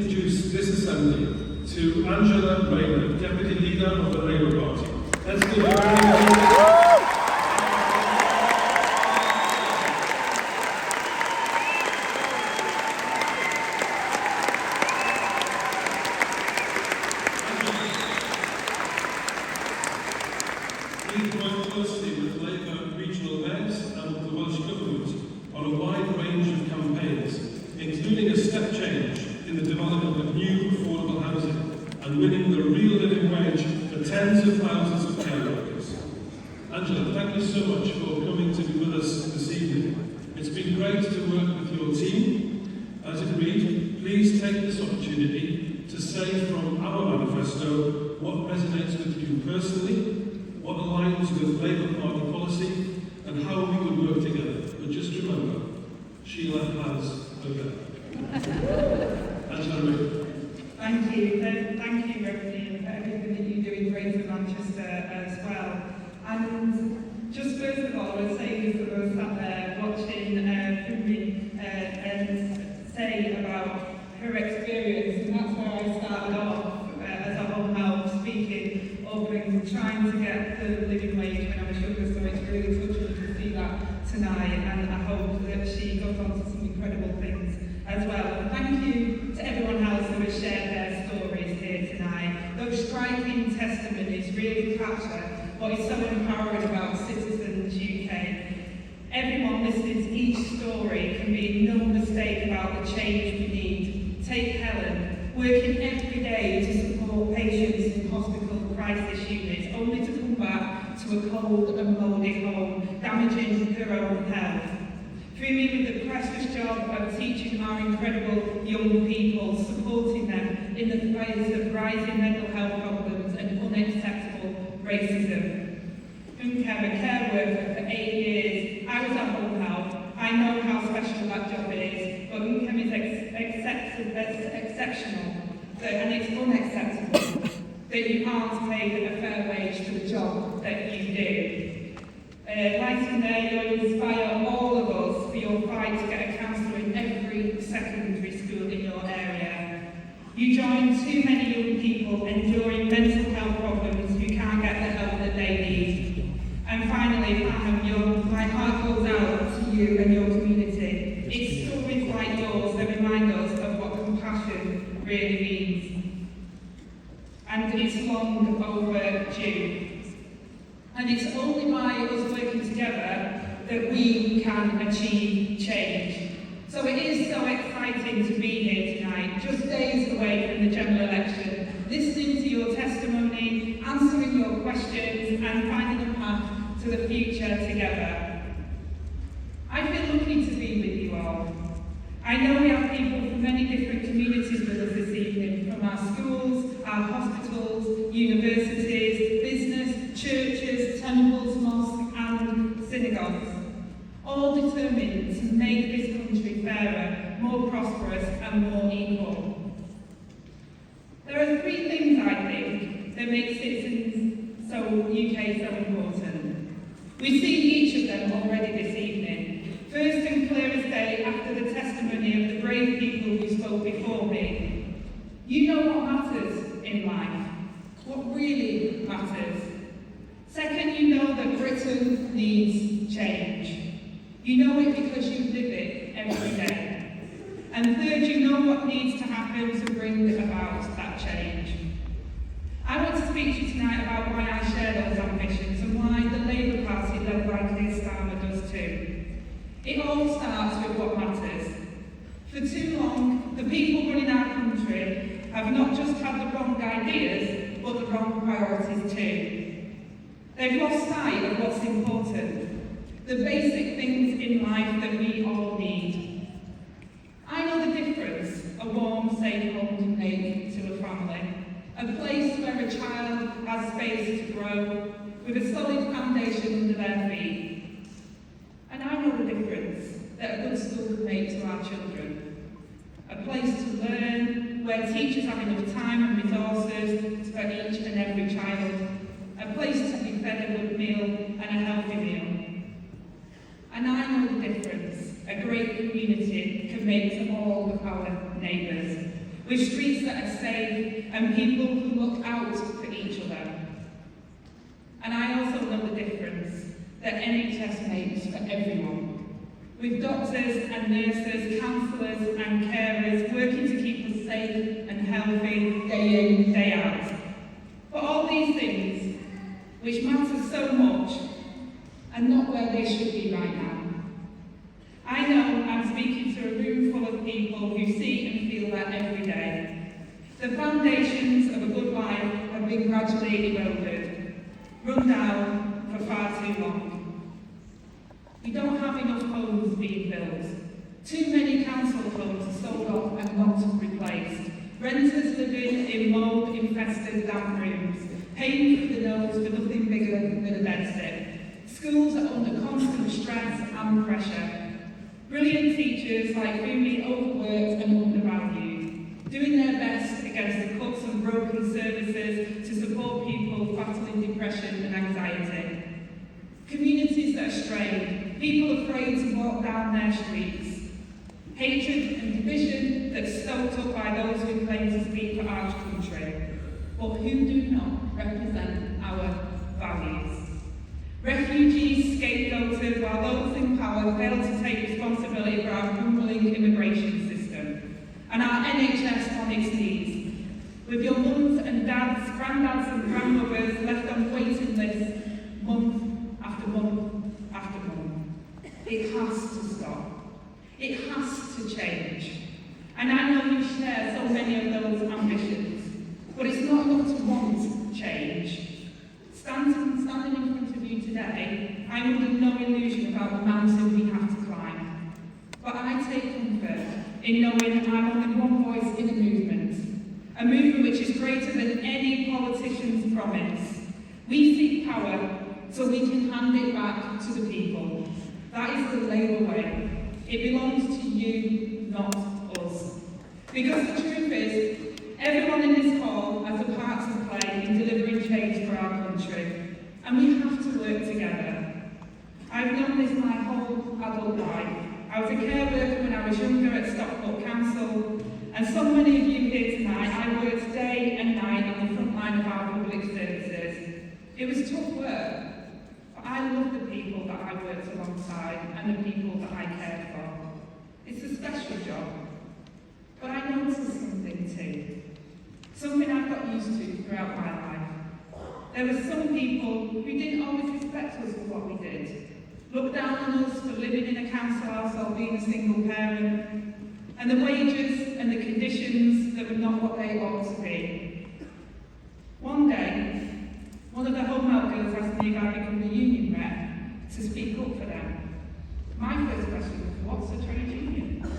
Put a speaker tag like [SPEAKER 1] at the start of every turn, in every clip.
[SPEAKER 1] Introduce this assembly to Angela Rayner, Deputy Leader of the Labour Party. Let's give her a round of applause. He's worked closely with Labour regional mayors and with the Welsh Government on a wide range of campaigns, including a step change in the development of new affordable housing and winning the real living wage for tens of thousands of care workers. Angela, thank you so much for coming to be with us this evening. It's been great to work with your team. As agreed, please take this opportunity to say from our manifesto what resonates with you personally, what aligns with Labour Party policy, and how we would work together. But just remember, Sheila has her back. Angela Rayner.
[SPEAKER 2] Thank you, Reverend, for everything that you do in Greater Manchester as well. And just first of all, I would say to those sat there watching Funmi and say about her experience, and that's where I started off as a home help, speaking up and trying to get the living wage when I was younger, so it's really touching to see that tonight, and I hope that she goes on to some incredible things as well. And thank you to everyone else who has shared their stories here tonight. Those striking testimonies really capture what is so empowering about Citizens UK. Everyone listening to each story can be no mistake about the change we need. Take Helen, working every day to support patients in hospital crisis units, only to come back to a cold and mouldy home, damaging her own health. Through me with the precious job of teaching our incredible young people, supporting them in the face of rising mental health problems and unacceptable racism. Funke, a care worker for 8 years, I was at home health. I know how special that job is, but Funke is exceptional, and it's unacceptable that you aren't paid a fair wage for the job that you do. Lighting there, you inspire all of us for your fight to get a counsellor in every secondary school in your area. You join too many young people enduring mental health problems who can't get the help that they need. And finally, Faham, my heart goes out to you and your community. It's stories like yours that remind us of what compassion really means. And it's long overdue. And it's only by us working together that we can achieve change. So it is so exciting to be here tonight, just days away from the general election, listening to your testimony, answering your questions, and finding a path to the future together. I feel lucky to be with you all. I know we have people from many different communities with us this evening, from our schools, our hospitals, universities, business, churches, temples, mosques and synagogues, all determined to make this country fairer, more prosperous and more equal. There are three things, I think, that make Citizens UK so important. We see each of them already this evening. First and clear as day after the testimony of the brave people who spoke before me. You know what matters in life, what really matters. Second, you know that Britain needs change. You know it because you live it every day. And third, you know what needs to happen to bring about that change. I want to speak to you tonight about why I share those ambitions and why the Labour Party, led by Keir Starmer, does too. It all starts with what matters. For too long, the people running our country have not just had the wrong ideas, but the wrong priorities too. They've lost sight of what's important, the basic things in life that we all need. I know the difference a warm, safe home can make to a family, a place where a child has space to grow, with a solid foundation under their feet. And I know the difference that a good school can make to our children. A place to learn, where teachers have enough time and resources for each and every child. A place to be fed a good meal and a healthy meal. And I know the difference a great community can make to all of our neighbours. with streets that are safe and people who look out for each other. And I also know the difference that NHS makes for everyone, with doctors and nurses, counsellors and carers working to keep us safe and healthy day in, day out. But all these things, which matter so much, are not where they should be right now. I know I'm speaking to a room full of people who see and feel that every day. The foundations of a good life have been gradually eroded, run down for far too long. We don't have enough homes being built. Too many council homes are sold off and not replaced. Renters living in mould-infested damp rooms, paying through the nose for nothing bigger than a bedsit. Schools are under constant stress and pressure. Brilliant teachers like Fumi overworked and undervalued, doing their best against the cuts and broken services to support people battling depression and anxiety. Communities that are strained, people afraid to walk down their streets. Hatred and division that's stoked up by those who claim to speak for our country, but who do not represent our values. Refugees scapegoated while those in power fail to take responsibility for our crumbling immigration system. And our NHS on its knees, with your mums and dads, granddads and grandmothers left on waiting lists month after month after month. It has to stop. It has to change. And I know you share so many of those ambitions, but it's not enough to want change. Standing in front of you today, I'm under no illusion about the mountain we have to climb. But I take comfort in knowing I'm only one voice in a movement which is greater than any politician's promise. We seek power so we can hand it back to the people. That is the Labour way. It belongs to you, not us. Because the truth is, everyone in this hall has a part to play in delivering change for our country, and we have to work together. I've known this my whole adult life. I was a care worker when I was younger at Stockport Council, and so many of you here tonight, I worked day and night on the front line of our public services. It was tough work, but I love the people that I worked alongside and the people that I cared for. It's a special job, but I noticed something too. Something I've got used to throughout my life. There were some people who didn't always respect us for what we did, looked down on us for living in a council house or being a single parent, and the wages and the conditions that were not what they ought to be. One day, one of the home help girls asked me if I'd become the union rep to speak up for them. My first question was, what's a trade union?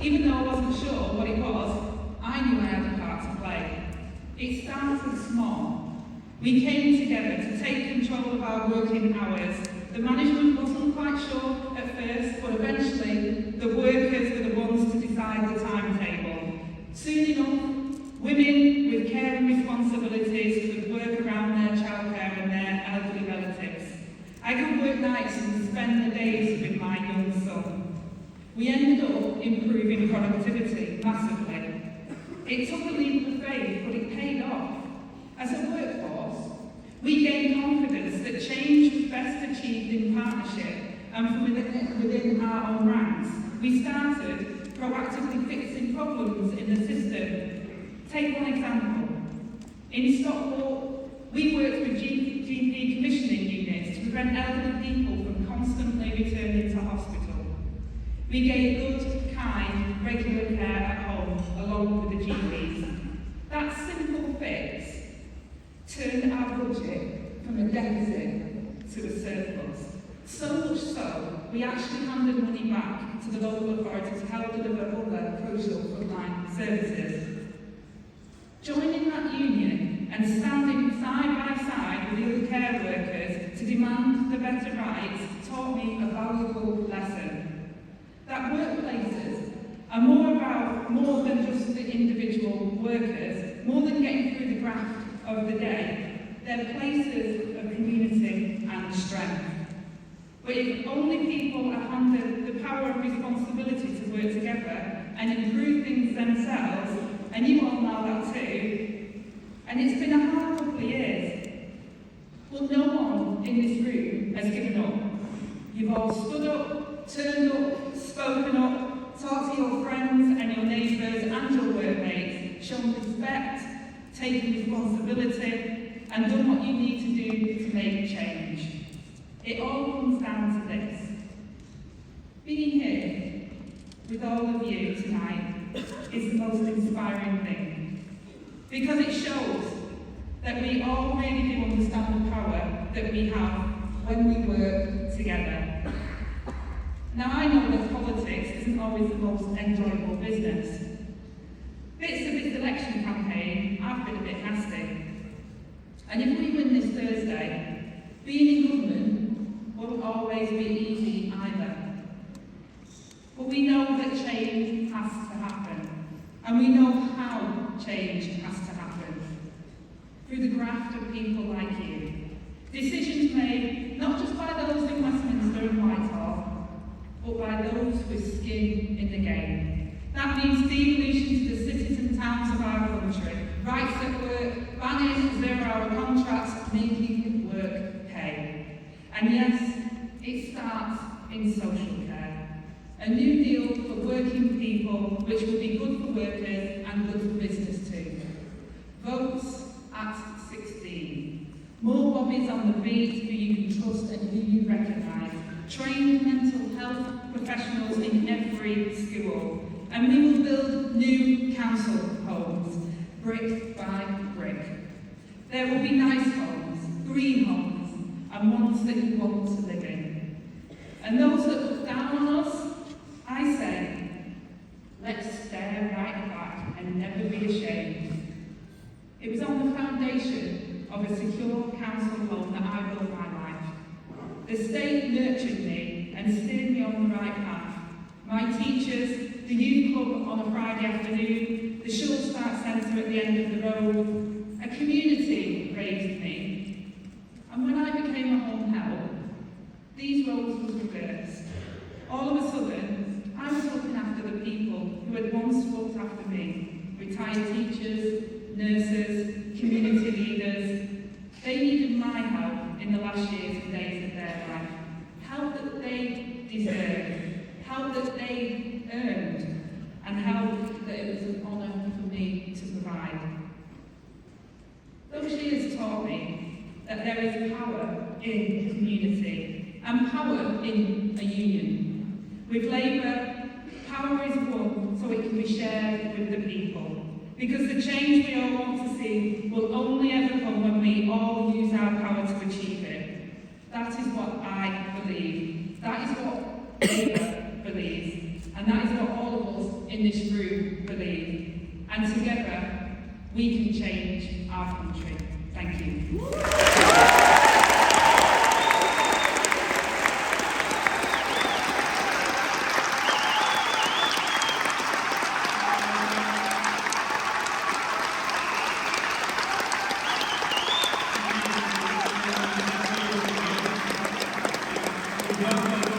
[SPEAKER 2] Even though I wasn't sure what it was, I knew I had a part to play. It started small. We came together to take control of our working hours. The management wasn't quite sure at first, but eventually the workers were the ones to decide the timetable. Soon enough, women with caring responsibilities could work around their childcare and their elderly relatives. I could work nights and spend the days with my young son. We ended up improving productivity massively. It took a leap of faith, but it paid off. As a workforce, we gained confidence that change was best achieved in partnership and from within our own ranks. We started proactively fixing problems in the system. Take one example. In Stockport, we worked with GP commissioning units to prevent elderly people from constantly returning to hospital. We gave good, kind, regular care at home along with the GPs. That simple fix turned our budget from a deficit to a surplus. So much so, we actually handed money back to the local authority to help deliver other crucial frontline services. Joining that union and standing side by side with the other care workers to demand the better rights taught me a valuable lesson. That workplaces are more than just the individual workers, more than getting through the graft of the day. They're places of community and strength. But if only people are handed the power and responsibility to work together and improve things themselves, and you all know that too. And it's been a hard couple of years. Well, no one in this room has given up. You've all stood up, turned up, spoken up, talked to your friends and your neighbours and your workmates, shown respect, taken responsibility, and done what you need to do to make change. It all comes down to this. Being here with all of you tonight is the most inspiring thing, because it shows that we all really do understand the power that we have when we work together. Now, I know that politics isn't always the most enjoyable business. Bits of this election campaign have been a bit nasty. And if we win this Thursday, being in government won't always be easy either. But we know that change has to happen. And we know how change has to happen. Through the graft of people like you. Decisions made not just by those in Westminster and Whitehall, but by those with skin in the game. That means devolution to the cities and towns of our country, rights at work, banning zero-hour contracts, making work pay. And yes, it starts in social care. A new deal for working people, which will be good for workers and good for business too. Votes at 16. More bobbies on the beat who you can trust and who you recognise. Trained mental health professionals in every school. And we will build new council homes, brick by brick. There will be nice homes, green homes, and ones that you want to live in. And those that look down on us, I say, let's stare right back and never be ashamed. It was on the foundation of a secure council home that I built my life. The state nurtured me and steered me on the right path. My teachers, the youth club on a Friday afternoon, the Shore Start Centre at the end of the road, a community raised me. And when I became a home help, these roles were reversed. All of a sudden, I was looking after the people who had once looked after me. Retired teachers, nurses, community leaders. They needed my help in the last years and days of their life. Help that they deserved. Help that they earned, and help that it was an honour for me to provide. Those years taught me that there is power in community and power in a union. With Labour, power is won so it can be shared with the people. Because the change we all want to see will only ever come when we all use our power to achieve it. That is what I believe. That is what Labour believes, and that is what all of us in this room believe. And together, we can change our country. Thank you.